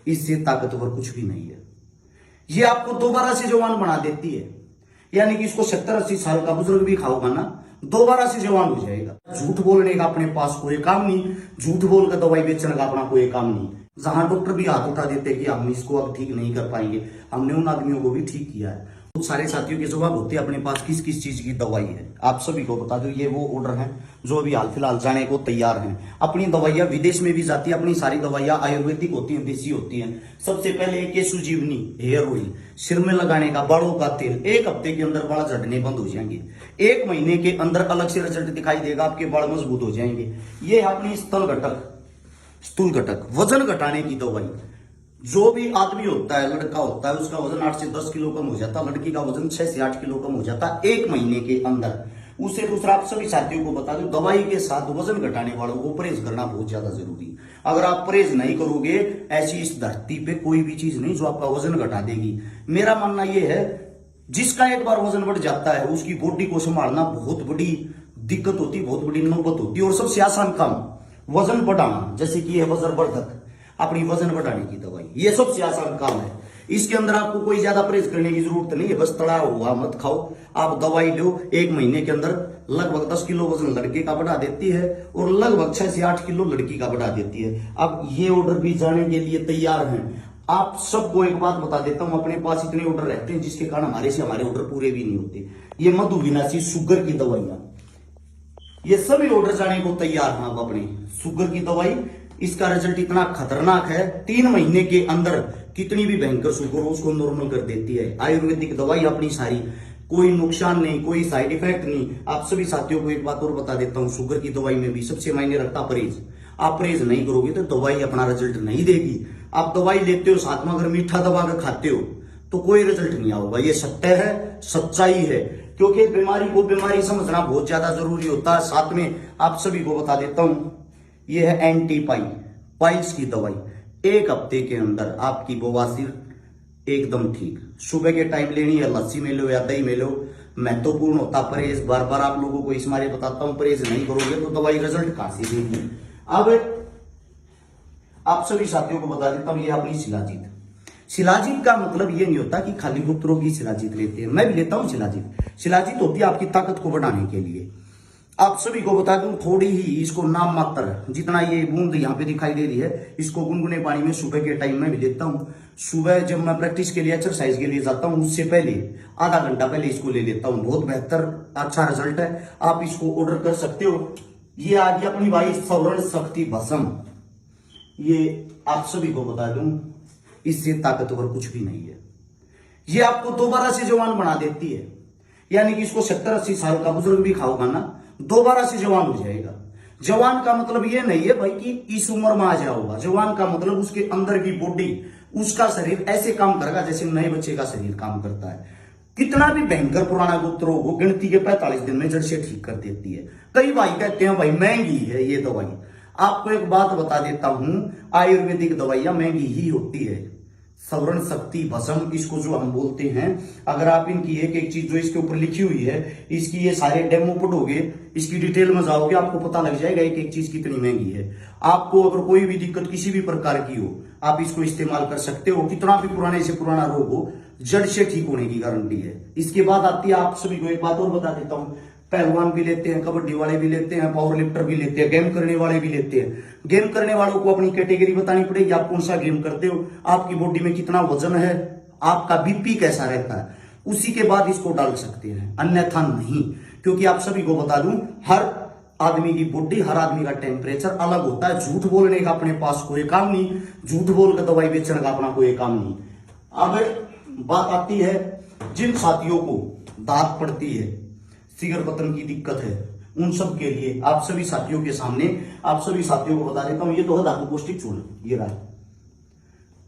इससे ताकतवर कुछ भी नहीं है। ये आपको दोबारा से जवान बना देती है, यानी कि इसको 70-80 साल का बुजुर्ग भी खाओगा ना, दोबारा से जवान हो जाएगा। झूठ बोलने का अपने पास कोई काम नहीं, झूठ बोलकर दवाई बेचने का अपना कोई काम नहीं। जहां डॉक्टर भी हाथ उठा देते हैं कि हम इसको अब ठीक नहीं कर पाएंगे, हमने उन आदमियों को भी ठीक किया है। तो सारे साथियों के जवाब होते हैं अपने पास किस किस चीज की दवाई है। आप सभी को बता दो, ये वो ऑर्डर हैं जो अभी हाल फिलहाल जाने को तैयार हैं। अपनी दवाइयां विदेश में भी जाती है, अपनी सारी दवाइयां आयुर्वेदिक होती हैं, देसी होती हैं। सबसे पहले एक केशुजीवनी हेयर ऑयल, सिर में लगाने का बालों का तेल, 1 हफ्ते के अंदर बाल झड़ने बंद हो जाएंगे। 1 महीने के अंदर अलग से रिजल्ट दिखाई देगा, आपके बाल मजबूत हो जाएंगे। ये है अपनी स्थूल घटक वजन घटाने की दवाई। जो भी आदमी होता है, लड़का होता है, उसका वजन 8 से 10 किलो कम हो जाता है, लड़की का वजन 6 से 8 किलो कम हो जाता है 1 महीने के अंदर। उससे दूसरा, आप सभी साथियों को बता दूं, दवाई के साथ वजन घटाने वालों को परहेज करना बहुत ज्यादा जरूरी है। अगर आप परहेज नहीं करोगे, ऐसी इस धरती पे कोई भी चीज नहीं जो आपका वजन घटा देगी। मेरा मानना यह है, जिसका एक बार वजन बढ़ जाता है उसकी बॉडी को संभालना बहुत बड़ी दिक्कत होती, बहुत बड़ी नौबत होती है। और सबसे आसान काम वजन बढ़ाना, जैसे कि यह वजनवर्धक, अपनी वजन बढ़ाने की दवाई, ये सबसे आसान काम है। इसके अंदर आपको कोई ज्यादा परहेज करने की जरूरत नहीं है, बस तला हुआ मत खाओ। आप दवाई लो, 1 महीने के अंदर लगभग 10 किलो वजन लड़के का बढ़ा देती है और लगभग 6 से 8 किलो लड़की का बढ़ा देती है। अब ये ऑर्डर भी जाने के लिए तैयार हैं। आप सबको एक बात बता देता हूं, अपने पास इतने ऑर्डर रहते हैं जिसके कारण हमारे ऑर्डर पूरे भी नहीं होते। ये मधुविनाशी शुगर की दवाइयां, ये सभी ऑर्डर जाने को तैयार हैं। आप अपने शुगर की दवाई, इसका रिजल्ट इतना खतरनाक है, 3 महीने के अंदर कितनी भी भयंकर शुगर हो उसको नॉर्मल कर देती है। आयुर्वेदिक दवाई अपनी सारी, कोई नुकसान नहीं, कोई साइड इफेक्ट नहीं। आप सभी साथियों को एक बात और बता देता हूं, शुगर की दवाई में भी सबसे मायने रखता परहेज। आप परहेज नहीं करोगे तो दवाई अपना रिजल्ट नहीं देगी। आप दवाई लेते हो, साथ में अगर मीठा दबा कर खाते हो तो कोई रिजल्ट नहीं आएगा। ये सत्य है, सच्चाई है, क्योंकि बीमारी को बीमारी समझना बहुत ज्यादा जरूरी होता है। साथ में आप सभी को बता देता हूं, यह है एंटी पाइल्स की दवाई। 1 हफ्ते के अंदर आपकी बवासीर एकदम ठीक। सुबह के टाइम लेनी है, लस्सी में लो या दही में लो। महत्वपूर्ण होता परहेज। बार बार आप लोगों को इस मारे बताता हूं, परहेज नहीं करोगे तो दवाई रिजल्ट कहां से देगी। अब आप सभी साथियों को बता देता हूं, ये अपनी शिलाजीत। शिलाजीत का मतलब ये नहीं होता कि खाली गुप्त रोग ही शिलाजीत लेते हैं, मैं भी लेता हूं शिलाजीत। शिलाजीत होती है आपकी ताकत को बढ़ाने के लिए। आप सभी को बता दूं, थोड़ी ही इसको नाम मात्र, जितना ये बूंद यहाँ पे दिखाई दे रही है, इसको गुनगुने पानी में सुबह के टाइम में भी लेता हूँ। सुबह जब मैं प्रैक्टिस के लिए, एक्सरसाइज के लिए जाता हूँ, उससे पहले आधा घंटा पहले इसको ले लेता हूँ। बहुत बेहतर, अच्छा रिजल्ट है। आप इसको ऑर्डर कर सकते हो। ये आ गया अपनी भाई सौरण शक्ति भस्म। ये आप सभी को बता दूं, इससे ताकतवर कुछ भी नहीं है। ये आपको दोबारा से जवान बना देती है, यानी कि इसको 70-80 साल का बुजुर्ग भी खाओगा ना, दोबारा से जवान हो जाएगा। जवान का मतलब ये नहीं है भाई कि इस उम्र में आ जाओगा। जवान का मतलब उसके अंदर की बॉडी, उसका शरीर ऐसे काम करेगा जैसे नए बच्चे का शरीर काम करता है। कितना भी भयंकर पुराना गुप्त रोग हो, गिनती के 45 दिन में जड़ से ठीक कर देती है। कई भाई कहते हैं भाई महंगी है ये दवाई। आपको एक बात बता देता हूं, आयुर्वेदिक दवाइयां महंगी ही होती है। सवर्ण शक्ति भस्म, इसको जो हम बोलते हैं, अगर आप इनकी एक एक चीज जो इसके ऊपर लिखी हुई है, इसकी ये सारे डेमो पढ़ोगे, इसकी डिटेल में जाओगे, आपको पता लग जाएगा एक एक चीज कितनी महंगी है। आपको अगर कोई भी दिक्कत किसी भी प्रकार की हो, आप इसको इस्तेमाल कर सकते हो। कितना भी पुराने से पुराना रोग हो, जड़ से ठीक होने की गारंटी है। इसके बाद आती है, आप सभी को एक बात और बता देता हूं, पहलवान भी लेते हैं, कबड्डी वाले भी लेते हैं, पावर लिफ्टर भी लेते हैं, गेम करने वाले भी लेते हैं। गेम करने वालों को अपनी कैटेगरी बतानी पड़ेगी, आप कौन सा गेम करते हो, आपकी बॉडी में कितना वजन है, आपका बीपी कैसा रहता है, उसी के बाद इसको डाल सकते हैं, अन्यथा नहीं। क्योंकि आप सभी को बता दूं, हर आदमी की बॉडी, हर आदमी का टेम्परेचर अलग होता है। झूठ बोलने का अपने पास कोई काम नहीं, झूठ बोलकर दवाई बेचने का अपना कोई काम नहीं। अब बात आती है जिन साथियों को दांत पड़ती है, सिगर पतन की दिक्कत है, उन सब के लिए आप सभी साथियों के सामने, आप सभी साथियों को बता देता हूं, ये तो है धातु पौष्टिक चूर्ण। ये रहा,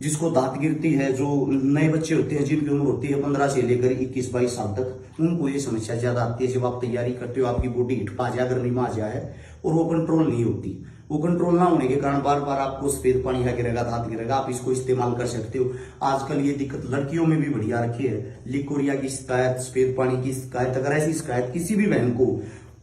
जिसको दांत गिरती है, जो नए बच्चे होते हैं जिनकी उम्र होती है 15 से लेकर 21-22 साल तक, उनको ये समस्या ज्यादा आती है। जब आप तैयारी करते हो, आपकी बॉडी हिट पा जाए, गर्मी में आ जाए और वो कंट्रोल नहीं होती, वो कंट्रोल ना होने के कारण बार बार आपको सफेद पानी का गिरेगा, दांत गिरेगा। आप इसको इस्तेमाल कर सकते हो। आजकल ये दिक्कत लड़कियों में भी बढ़िया रखी है, लिकोरिया की शिकायत, सफेद पानी की शिकायत, अगर ऐसी शिकायत किसी भी बहन को,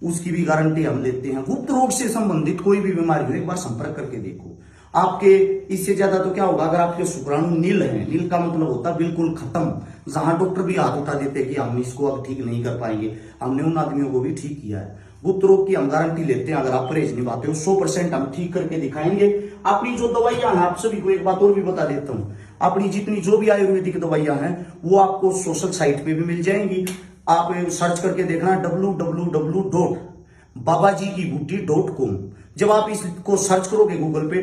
उसकी भी गारंटी हम लेते हैं। गुप्त रोग से संबंधित कोई भी बीमारी हो, एक बार संपर्क करके देखो। आपके इससे ज्यादा तो क्या होगा, अगर आपके शुक्राणु नील है, नील का मतलब होता है बिल्कुल खत्म, जहां डॉक्टर भी हाथ उठा देते कि हम इसको अब ठीक नहीं कर पाएंगे, हमने उन आदमियों को भी ठीक किया है। गुप्त रोग की हम गारंटी लेते हैं, अगर आप परहेज निभाते हो 100% हम ठीक करके दिखाएंगे। अपनी जो दवाइयां हैं, आप सभी को एक बात और भी बता देता हूं, अपनी जितनी जो भी आयुर्वेदिक दवाइयां हैं वो आपको सोशल साइट पे भी मिल जाएंगी। आप सर्च करके देखना www.babajikibooty.com। जब आप इसको सर्च करोगे गूगल पे,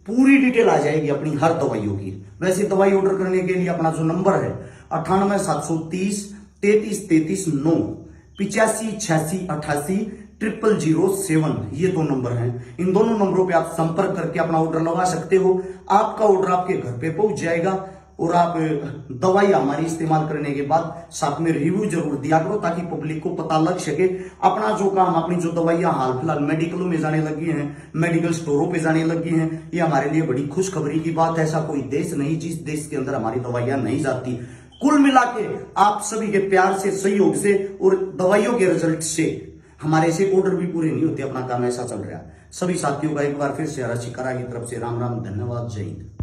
पूरी डिटेल आ जाएगी अपनी हर दवाइयों की। वैसे दवाई ऑर्डर करने के लिए अपना जो नंबर है 98 730 33 33 9, 85 86 88 0007, ये 2 नंबर हैं। इन दोनों नंबरों पे आप संपर्क करके अपना ऑर्डर लगा सकते हो। आपका ऑर्डर आपके घर पे पहुंच जाएगा और आप दवाई हमारी इस्तेमाल करने के बाद साथ में रिव्यू जरूर दिया करो, ताकि पब्लिक को पता लग सके। अपना जो काम, अपनी जो दवाइयां हाल फिलहाल मेडिकलों में जाने लगी हैं, मेडिकल स्टोरों पे जाने लगी हैं, ये हमारे लिए बड़ी खुशखबरी की बात है। ऐसा कोई देश नहीं जिस देश के अंदर हमारी दवाइयां नहीं जाती। कुल मिला के आप सभी के प्यार से, सहयोग से और दवाइयों के रिजल्ट से हमारे से ऑर्डर भी पूरे नहीं होते, अपना काम ऐसा चल रहा है। सभी साथियों का एक बार फिर से राशि करा की तरफ से राम राम, धन्यवाद, जय हिंद।